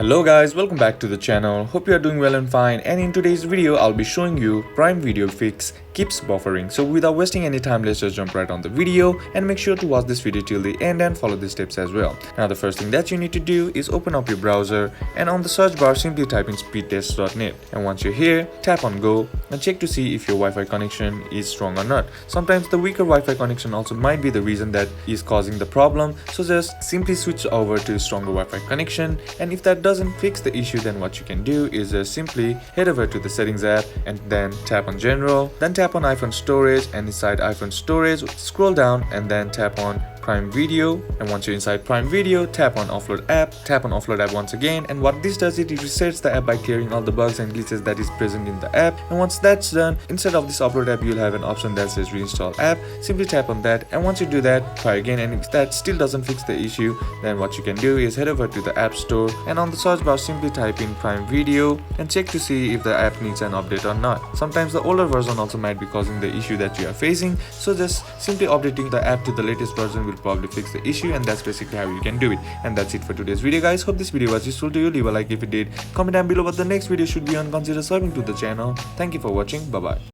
Hello guys, welcome back to the channel. Hope you are doing well and fine, and in today's video I'll be showing you Prime Video fix keeps buffering. So without wasting any time, let's just jump right on the video and make sure to watch this video till the end and follow the steps as well. Now the first thing that you need to do is open up your browser and on the search bar simply type in speedtest.net, and once you're here, tap on go and check to see if your Wi-Fi connection is strong or not. Sometimes the weaker Wi-Fi connection also might be the reason that is causing the problem, so just simply switch over to stronger Wi-Fi connection. And if that doesn't fix the issue, then what you can do is just simply head over to the settings app and then tap on general, then tap on iPhone storage, and inside iPhone storage scroll down and then tap on Prime Video, and once you're inside Prime Video, tap on offload app once again, and what this does, it resets the app by clearing all the bugs and glitches that is present in the app. And once that's done, instead of this upload app, you'll have an option that says reinstall app. Simply tap on that, and once you do that, try again, and if that still doesn't fix the issue, then what you can do is head over to the App Store and on the search bar simply type in Prime Video and check to see if the app needs an update or not. Sometimes the older version also might be causing the issue that you are facing, so just simply updating the app to the latest version will probably fix the issue, and that's basically how you can do it. And that's it for today's video guys. Hope this video was useful to you. Leave a like if it did, comment down below what the next video should be on, consider subscribing to the channel. Thank you for watching. Bye bye.